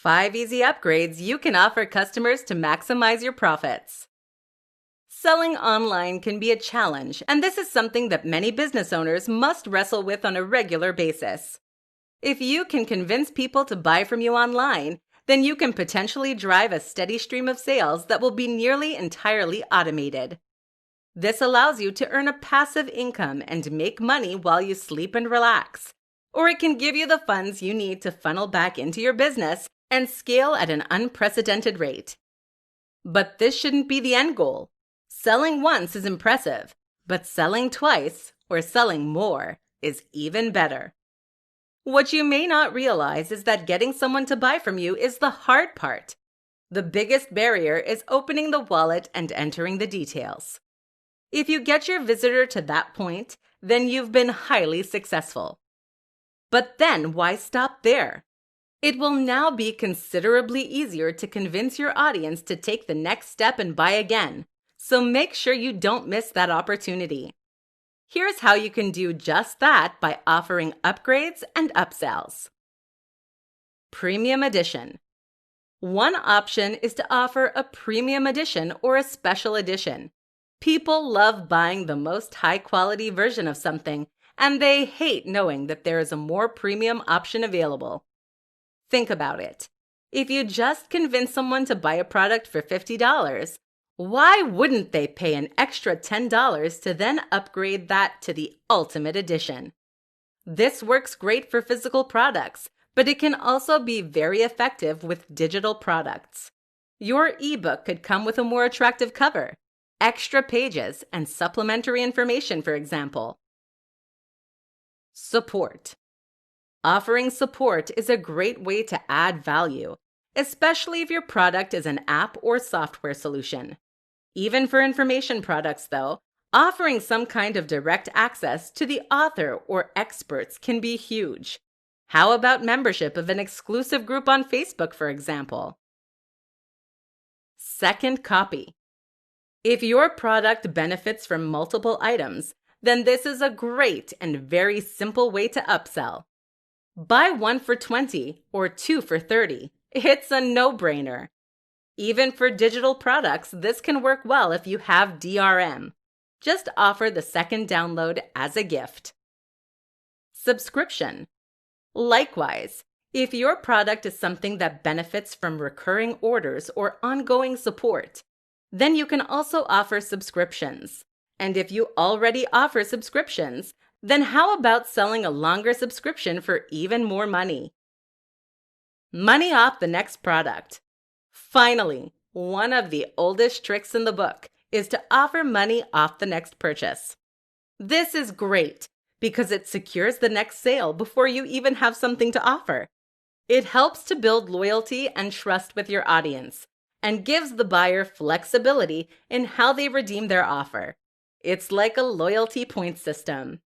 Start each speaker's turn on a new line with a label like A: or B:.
A: 5 easy upgrades you can offer customers to maximize your profits. Selling online can be a challenge, and this is something that many business owners must wrestle with on a regular basis. If you can convince people to buy from you online, then you can potentially drive a steady stream of sales that will be nearly entirely automated. This allows you to earn a passive income and make money while you sleep and relax. Or it can give you the funds you need to funnel back into your business and scale at an unprecedented rate. But this shouldn't be the end goal. Selling once is impressive, but selling twice or selling more is even better. What you may not realize is that getting someone to buy from you is the hard part. The biggest barrier is opening the wallet and entering the details. If you get your visitor to that point, then you've been highly successful. But then why stop there? It will now be considerably easier to convince your audience to take the next step and buy again, so make sure you don't miss that opportunity. Here's how you can do just that by offering upgrades and upsells. Premium Edition. One option is to offer a premium edition or a special edition. People love buying the most high-quality version of something, and they hate knowing that there is a more premium option available. Think about it. If you just convince someone to buy a product for $50, why wouldn't they pay an extra $10 to then upgrade that to the ultimate edition? This works great for physical products, but it can also be very effective with digital products. Your ebook could come with a more attractive cover, extra pages, and supplementary information, for example. Support. Offering support is a great way to add value, especially if your product is an app or software solution. Even for information products, though, offering some kind of direct access to the author or experts can be huge. How about membership of an exclusive group on Facebook, for example? Second copy. If your product benefits from multiple items, then this is a great and very simple way to upsell. Buy 1 for $20 or 2 for $30. It's a no-brainer. Even for digital products, this can work well if you have DRM. Just offer the second download as a gift. Subscription. Likewise, if your product is something that benefits from recurring orders or ongoing support, then you can also offer subscriptions. And if you already offer subscriptions, then how about selling a longer subscription for even more money? Money off the next product. Finally, one of the oldest tricks in the book is to offer money off the next purchase. This is great because it secures the next sale before you even have something to offer. It helps to build loyalty and trust with your audience and gives the buyer flexibility in how they redeem their offer. It's like a loyalty point system.